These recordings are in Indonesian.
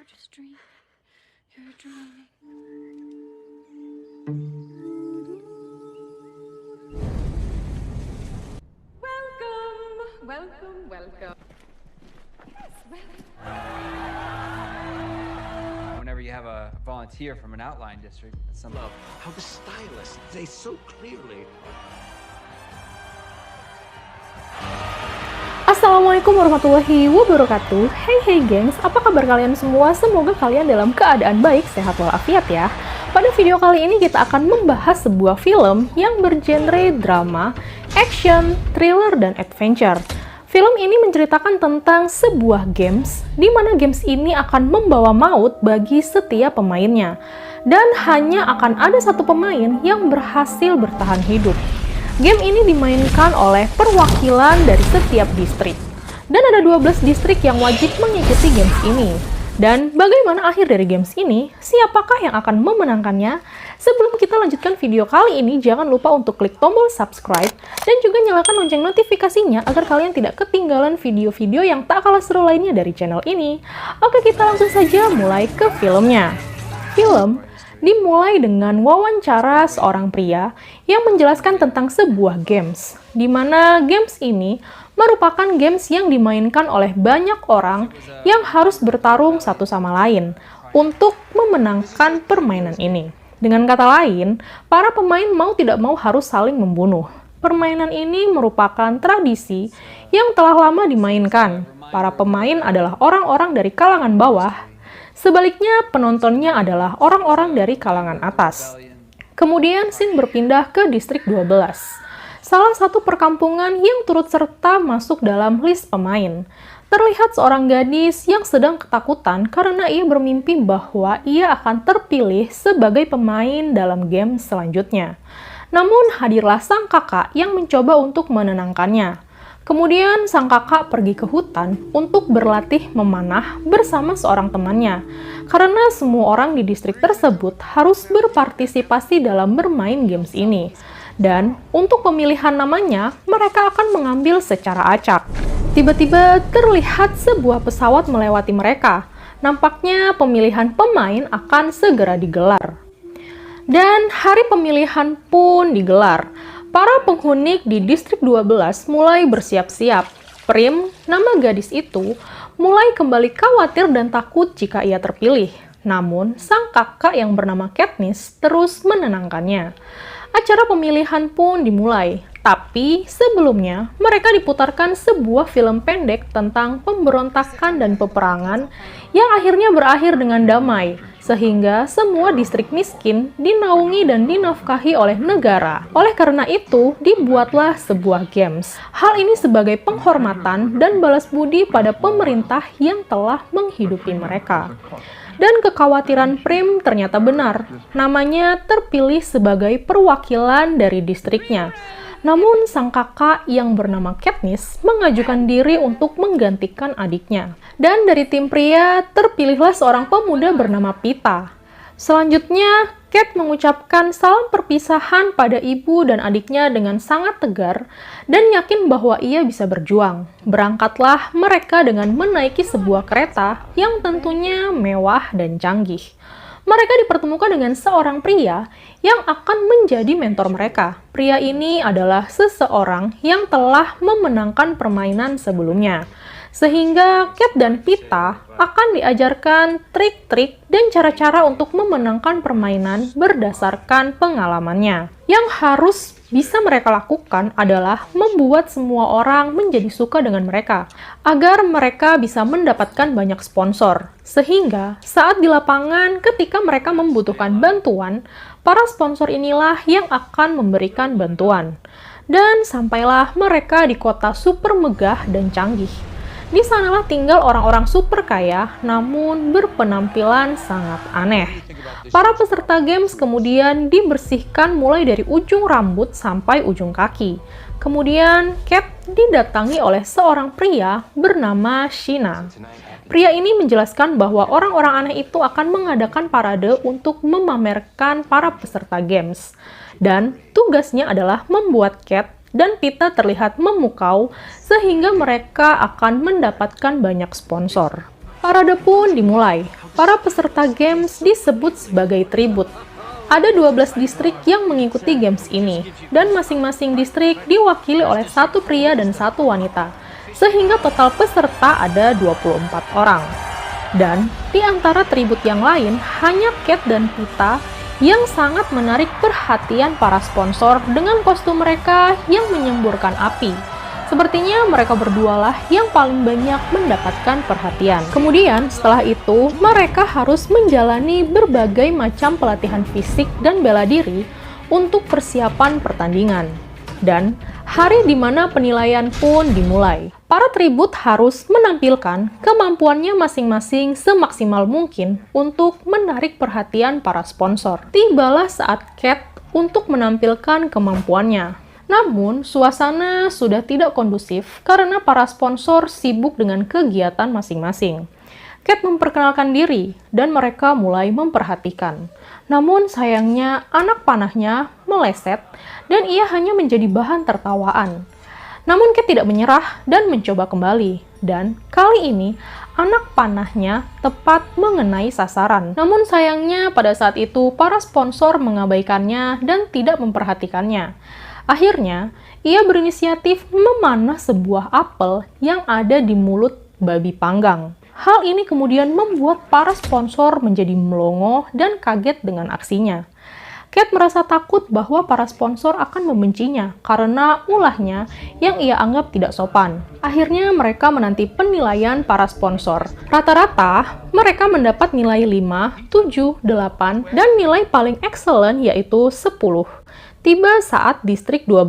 You're just dreaming. You're dreaming. Welcome. Yes, welcome. Whenever you have a volunteer from an outlying district, it's some Love how the stylists say so clearly. Assalamualaikum warahmatullahi wabarakatuh. Hey gengs, apa kabar kalian semua? Semoga kalian dalam keadaan baik, sehat walafiat ya. Pada video kali ini kita akan membahas sebuah film yang bergenre drama, action, thriller, dan adventure. Film ini menceritakan tentang sebuah games, di mana games ini akan membawa maut bagi setiap pemainnya. Dan hanya akan ada satu pemain yang berhasil bertahan hidup. Game ini dimainkan oleh perwakilan dari setiap distrik. Dan ada 12 distrik yang wajib mengikuti games ini. Dan bagaimana akhir dari games ini? Siapakah yang akan memenangkannya? Sebelum kita lanjutkan video kali ini, jangan lupa untuk klik tombol subscribe dan juga nyalakan lonceng notifikasinya agar kalian tidak ketinggalan video-video yang tak kalah seru lainnya dari channel ini. Oke, kita langsung saja mulai ke filmnya. Film dimulai dengan wawancara seorang pria yang menjelaskan tentang sebuah games, di mana games ini merupakan games yang dimainkan oleh banyak orang yang harus bertarung satu sama lain untuk memenangkan permainan ini. Dengan kata lain, para pemain mau tidak mau harus saling membunuh. Permainan ini merupakan tradisi yang telah lama dimainkan. Para pemain adalah orang-orang dari kalangan bawah. Sebaliknya, penontonnya adalah orang-orang dari kalangan atas. Kemudian, scene berpindah ke distrik 12. Salah satu perkampungan yang turut serta masuk dalam list pemain. Terlihat seorang gadis yang sedang ketakutan karena ia bermimpi bahwa ia akan terpilih sebagai pemain dalam game selanjutnya. Namun, hadirlah sang kakak yang mencoba untuk menenangkannya. Kemudian sang kakak pergi ke hutan untuk berlatih memanah bersama seorang temannya, karena semua orang di distrik tersebut harus berpartisipasi dalam bermain games ini. Dan untuk pemilihan namanya, mereka akan mengambil secara acak. Tiba-tiba terlihat sebuah pesawat melewati mereka. Nampaknya pemilihan pemain akan segera digelar. Dan hari pemilihan pun digelar. Para penghuni di distrik 12 mulai bersiap-siap. Prim, nama gadis itu, mulai kembali khawatir dan takut jika ia terpilih. Namun, sang kakak yang bernama Katniss terus menenangkannya. Acara pemilihan pun dimulai. Tapi sebelumnya, mereka diputarkan sebuah film pendek tentang pemberontakan dan peperangan yang akhirnya berakhir dengan damai, sehingga semua distrik miskin dinaungi dan dinafkahi oleh negara. Oleh karena itu, dibuatlah sebuah games. Hal ini sebagai penghormatan dan balas budi pada pemerintah yang telah menghidupi mereka. Dan kekhawatiran Prim ternyata benar. Namanya terpilih sebagai perwakilan dari distriknya. Namun, sang kakak yang bernama Katniss mengajukan diri untuk menggantikan adiknya. Dan dari tim pria, terpilihlah seorang pemuda bernama Pita. Selanjutnya, Kat mengucapkan salam perpisahan pada ibu dan adiknya dengan sangat tegar dan yakin bahwa ia bisa berjuang. Berangkatlah mereka dengan menaiki sebuah kereta yang tentunya mewah dan canggih. Mereka dipertemukan dengan seorang pria yang akan menjadi mentor mereka. Pria ini adalah seseorang yang telah memenangkan permainan sebelumnya. Sehingga Kat dan Pita akan diajarkan trik-trik dan cara-cara untuk memenangkan permainan berdasarkan pengalamannya. Yang harus bisa mereka lakukan adalah membuat semua orang menjadi suka dengan mereka, agar mereka bisa mendapatkan banyak sponsor. Sehingga saat di lapangan ketika mereka membutuhkan bantuan, para sponsor inilah yang akan memberikan bantuan. Dan sampailah mereka di kota super megah dan canggih. Di sanalah tinggal orang-orang super kaya, namun berpenampilan sangat aneh. Para peserta games kemudian dibersihkan mulai dari ujung rambut sampai ujung kaki. Kemudian, Kat didatangi oleh seorang pria bernama Sheena. Pria ini menjelaskan bahwa orang-orang aneh itu akan mengadakan parade untuk memamerkan para peserta games. Dan tugasnya adalah membuat Kat dan Pita terlihat memukau sehingga mereka akan mendapatkan banyak sponsor. Parade pun dimulai. Para peserta games disebut sebagai tribut. Ada 12 distrik yang mengikuti games ini, dan masing-masing distrik diwakili oleh satu pria dan satu wanita, sehingga total peserta ada 24 orang. Dan di antara tribut yang lain, hanya Cat dan Pita yang sangat menarik perhatian para sponsor dengan kostum mereka yang menyemburkan api. Sepertinya mereka berdualah yang paling banyak mendapatkan perhatian. Kemudian setelah itu, mereka harus menjalani berbagai macam pelatihan fisik dan bela diri untuk persiapan pertandingan. Dan hari di mana penilaian pun dimulai. Para tribut harus menampilkan kemampuannya masing-masing semaksimal mungkin untuk menarik perhatian para sponsor. Tibalah saat Cat untuk menampilkan kemampuannya. Namun, suasana sudah tidak kondusif karena para sponsor sibuk dengan kegiatan masing-masing. Cat memperkenalkan diri dan mereka mulai memperhatikan. Namun sayangnya anak panahnya meleset dan ia hanya menjadi bahan tertawaan. Namun Cat tidak menyerah dan mencoba kembali. Dan kali ini anak panahnya tepat mengenai sasaran. Namun sayangnya pada saat itu para sponsor mengabaikannya dan tidak memperhatikannya. Akhirnya, ia berinisiatif memanah sebuah apel yang ada di mulut babi panggang. Hal ini kemudian membuat para sponsor menjadi melongo dan kaget dengan aksinya. Cat merasa takut bahwa para sponsor akan membencinya karena ulahnya yang ia anggap tidak sopan. Akhirnya mereka menanti penilaian para sponsor. Rata-rata, mereka mendapat nilai 5, 7, 8, dan nilai paling excellent yaitu 10. Tiba saat distrik 12,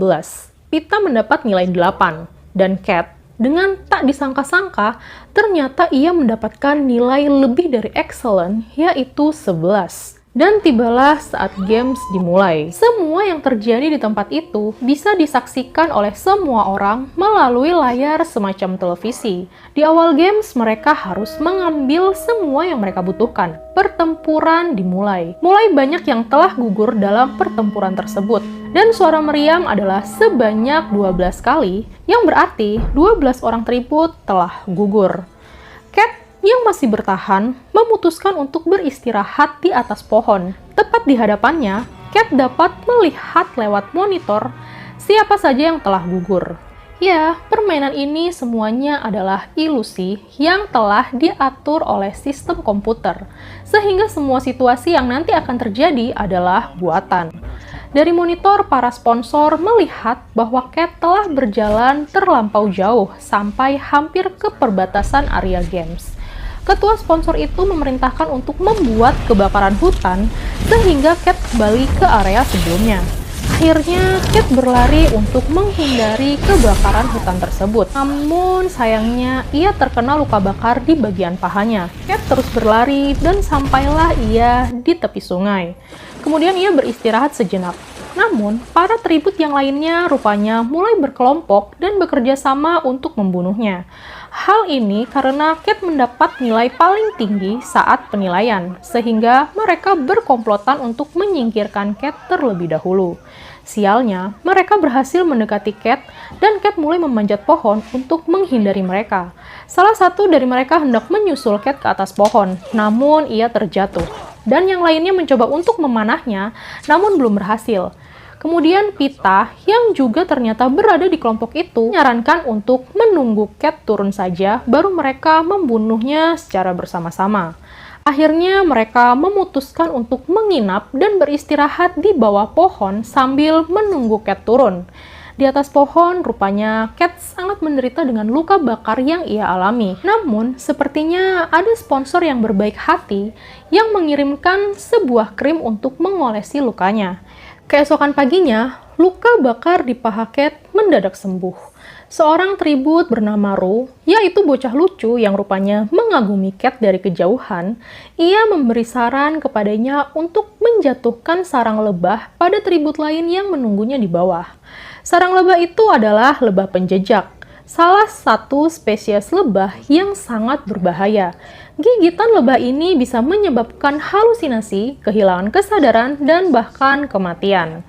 Pita mendapat nilai 8, dan Cat, dengan tak disangka-sangka, ternyata ia mendapatkan nilai lebih dari excellent, yaitu 11. Dan tibalah saat games dimulai. Semua yang terjadi di tempat itu bisa disaksikan oleh semua orang melalui layar semacam televisi. Di awal games, mereka harus mengambil semua yang mereka butuhkan. Pertempuran dimulai. Mulai banyak yang telah gugur dalam pertempuran tersebut. Dan suara meriam adalah sebanyak 12 kali, yang berarti 12 orang tribut telah gugur. Cat yang masih bertahan, memutuskan untuk beristirahat di atas pohon. Tepat di hadapannya, Cat dapat melihat lewat monitor siapa saja yang telah gugur. Ya, permainan ini semuanya adalah ilusi yang telah diatur oleh sistem komputer, sehingga semua situasi yang nanti akan terjadi adalah buatan. Dari monitor, para sponsor melihat bahwa Cat telah berjalan terlampau jauh sampai hampir ke perbatasan area games. Ketua sponsor itu memerintahkan untuk membuat kebakaran hutan sehingga Cat kembali ke area sebelumnya. Akhirnya, Cat berlari untuk menghindari kebakaran hutan tersebut. Namun, sayangnya ia terkena luka bakar di bagian pahanya. Cat terus berlari dan sampailah ia di tepi sungai. Kemudian ia beristirahat sejenak. Namun, para tribut yang lainnya rupanya mulai berkelompok dan bekerja sama untuk membunuhnya. Hal ini karena Cat mendapat nilai paling tinggi saat penilaian, sehingga mereka berkomplotan untuk menyingkirkan Cat terlebih dahulu. Sialnya, mereka berhasil mendekati Cat, dan Cat mulai memanjat pohon untuk menghindari mereka. Salah satu dari mereka hendak menyusul Cat ke atas pohon, namun ia terjatuh. Dan yang lainnya mencoba untuk memanahnya, namun belum berhasil. Kemudian Pita, yang juga ternyata berada di kelompok itu, menyarankan untuk menunggu Cat turun saja, baru mereka membunuhnya secara bersama-sama. Akhirnya mereka memutuskan untuk menginap dan beristirahat di bawah pohon sambil menunggu Cat turun. Di atas pohon, rupanya Cat sangat menderita dengan luka bakar yang ia alami. Namun, sepertinya ada sponsor yang berbaik hati yang mengirimkan sebuah krim untuk mengolesi lukanya. Keesokan paginya, luka bakar di paha Cat mendadak sembuh. Seorang tribut bernama Ru, yaitu bocah lucu yang rupanya mengagumi Cat dari kejauhan, ia memberi saran kepadanya untuk menjatuhkan sarang lebah pada tribut lain yang menunggunya di bawah. Sarang lebah itu adalah lebah penjejak, salah satu spesies lebah yang sangat berbahaya. Gigitan lebah ini bisa menyebabkan halusinasi, kehilangan kesadaran, dan bahkan kematian.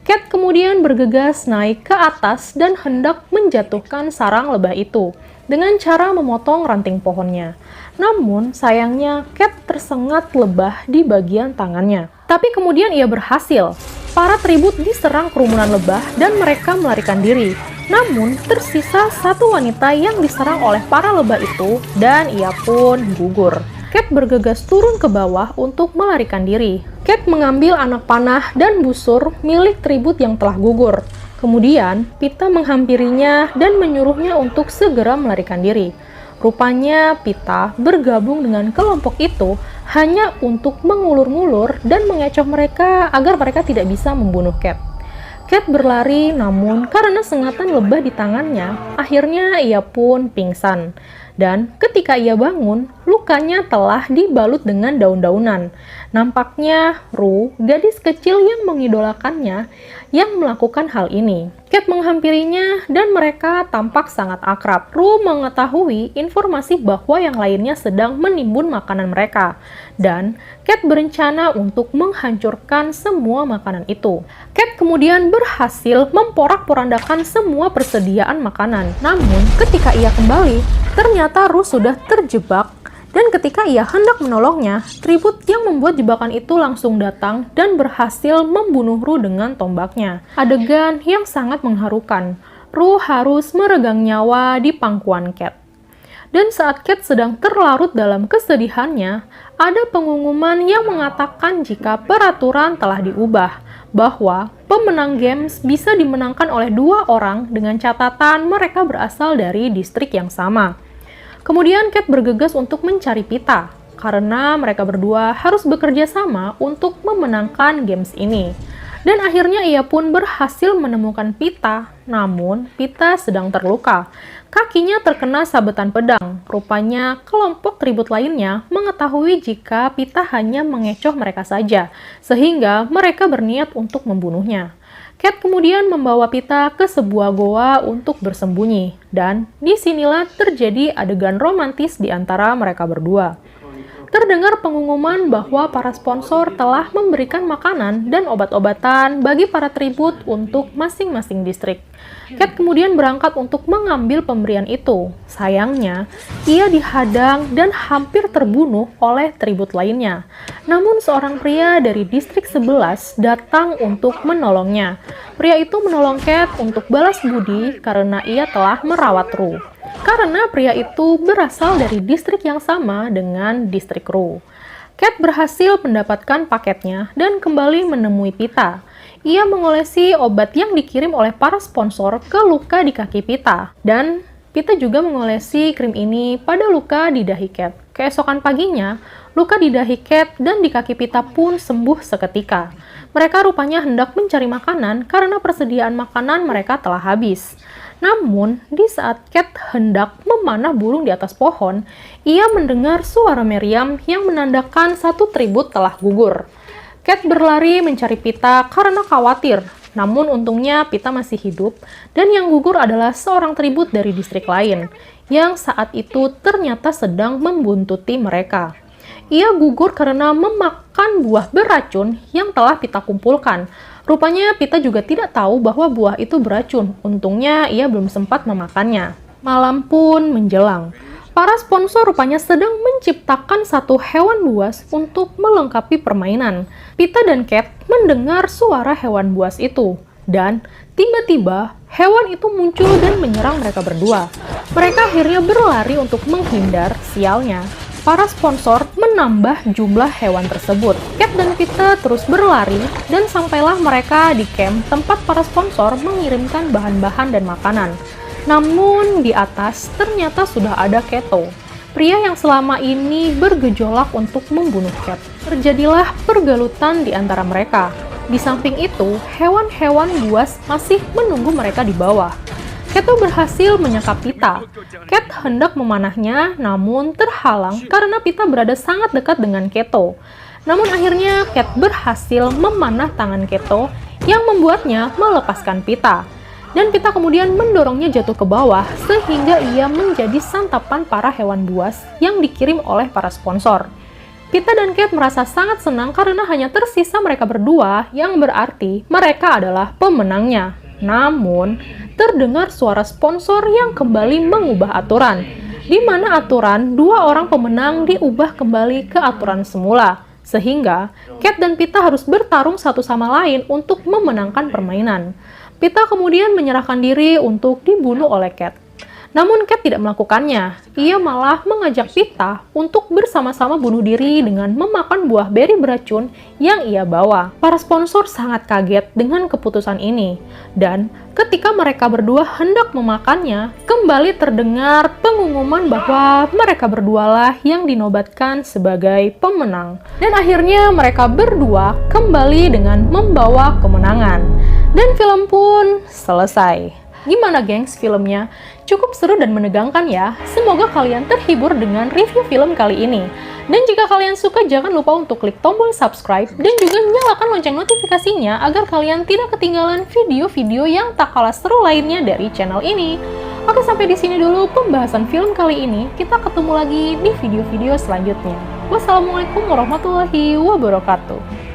Cat kemudian bergegas naik ke atas dan hendak menjatuhkan sarang lebah itu. dengan cara memotong ranting pohonnya. Namun, sayangnya Cat tersengat lebah di bagian tangannya. Tapi kemudian ia berhasil. Para tribut diserang kerumunan lebah dan mereka melarikan diri. Namun, tersisa satu wanita yang diserang oleh para lebah itu dan ia pun gugur. Cat bergegas turun ke bawah untuk melarikan diri. Cat mengambil anak panah dan busur milik tribut yang telah gugur. Kemudian, Pita menghampirinya dan menyuruhnya untuk segera melarikan diri. Rupanya, Pita bergabung dengan kelompok itu hanya untuk mengulur-ngulur dan mengecoh mereka agar mereka tidak bisa membunuh Cat. Cat berlari, namun karena sengatan lebah di tangannya, akhirnya ia pun pingsan. Dan ketika ia bangun, lukanya telah dibalut dengan daun-daunan. Nampaknya Rue, gadis kecil yang mengidolakannya, yang melakukan hal ini. Cat menghampirinya dan mereka tampak sangat akrab. Rue mengetahui informasi bahwa yang lainnya sedang menimbun makanan mereka. Dan Cat berencana untuk menghancurkan semua makanan itu. Cat kemudian berhasil memporak-porandakan semua persediaan makanan. Namun ketika ia kembali, ternyata Rue sudah terjebak. Dan ketika ia hendak menolongnya, tribut yang membuat jebakan itu langsung datang dan berhasil membunuh Rue dengan tombaknya. Adegan yang sangat mengharukan. Rue harus meregang nyawa di pangkuan Cat. Dan saat Cat sedang terlarut dalam kesedihannya, ada pengumuman yang mengatakan jika peraturan telah diubah, bahwa pemenang games bisa dimenangkan oleh 2 orang dengan catatan mereka berasal dari distrik yang sama. Kemudian Cat bergegas untuk mencari Pita, karena mereka berdua harus bekerja sama untuk memenangkan games ini. Dan akhirnya ia pun berhasil menemukan Pita, namun Pita sedang terluka. Kakinya terkena sabetan pedang. Rupanya kelompok tribut lainnya mengetahui jika Pita hanya mengecoh mereka saja, sehingga mereka berniat untuk membunuhnya. Cat kemudian membawa Pita ke sebuah goa untuk bersembunyi, dan disinilah terjadi adegan romantis di antara mereka berdua. Terdengar pengumuman bahwa para sponsor telah memberikan makanan dan obat-obatan bagi para tribut untuk masing-masing distrik. Cat kemudian berangkat untuk mengambil pemberian itu. Sayangnya, ia dihadang dan hampir terbunuh oleh tribut lainnya. Namun seorang pria dari distrik 11 datang untuk menolongnya. Pria itu menolong Cat untuk balas budi karena ia telah merawat Rue. Karena pria itu berasal dari distrik yang sama dengan distrik Rue. Cat berhasil mendapatkan paketnya dan kembali menemui Pita. Ia mengolesi obat yang dikirim oleh para sponsor ke luka di kaki Pita. Dan Pita juga mengolesi krim ini pada luka di dahi Cat. Keesokan paginya, luka di dahi Cat dan di kaki Pita pun sembuh seketika. Mereka rupanya hendak mencari makanan karena persediaan makanan mereka telah habis. Namun, di saat Cat hendak memanah burung di atas pohon, ia mendengar suara meriam yang menandakan satu tribut telah gugur. Cat berlari mencari Pita karena khawatir, namun untungnya Pita masih hidup, dan yang gugur adalah seorang tribut dari distrik lain, yang saat itu ternyata sedang membuntuti mereka. Ia gugur karena memakan buah beracun yang telah Pita kumpulkan. Rupanya Pita juga tidak tahu bahwa buah itu beracun, untungnya ia belum sempat memakannya. Malam pun menjelang. Para sponsor rupanya sedang menciptakan satu hewan buas untuk melengkapi permainan. Pita dan Cat mendengar suara hewan buas itu. Dan tiba-tiba hewan itu muncul dan menyerang mereka berdua. Mereka akhirnya berlari untuk menghindar, sialnya. Para sponsor menambah jumlah hewan tersebut. Cat dan Pita terus berlari dan sampailah mereka di camp tempat para sponsor mengirimkan bahan-bahan dan makanan. Namun di atas ternyata sudah ada Keto, pria yang selama ini bergejolak untuk membunuh Cat. Terjadilah pergelutan di antara mereka. Di samping itu, hewan-hewan buas masih menunggu mereka di bawah. Keto berhasil menyekap Pita. Cat hendak memanahnya, namun terhalang karena Pita berada sangat dekat dengan Keto. Namun akhirnya Cat berhasil memanah tangan Keto yang membuatnya melepaskan Pita. Dan Pita kemudian mendorongnya jatuh ke bawah sehingga ia menjadi santapan para hewan buas yang dikirim oleh para sponsor. Pita dan Cat merasa sangat senang karena hanya tersisa mereka berdua, yang berarti mereka adalah pemenangnya. Namun, terdengar suara sponsor yang kembali mengubah aturan, di mana aturan 2 orang pemenang diubah kembali ke aturan semula, sehingga Cat dan Pita harus bertarung satu sama lain untuk memenangkan permainan. Pita kemudian menyerahkan diri untuk dibunuh oleh Cat. Namun Cat tidak melakukannya. Ia malah mengajak Pita untuk bersama-sama bunuh diri dengan memakan buah beri beracun yang ia bawa. Para sponsor sangat kaget dengan keputusan ini. Dan ketika mereka berdua hendak memakannya, kembali terdengar pengumuman bahwa mereka berdualah yang dinobatkan sebagai pemenang. Dan akhirnya mereka berdua kembali dengan membawa kemenangan. Dan film pun selesai. Gimana gengs filmnya? Cukup seru dan menegangkan ya. Semoga kalian terhibur dengan review film kali ini. Dan jika kalian suka, jangan lupa untuk klik tombol subscribe dan juga nyalakan lonceng notifikasinya agar kalian tidak ketinggalan video-video yang tak kalah seru lainnya dari channel ini. Oke, sampai di sini dulu pembahasan film kali ini. Kita ketemu lagi di video-video selanjutnya. Wassalamualaikum warahmatullahi wabarakatuh.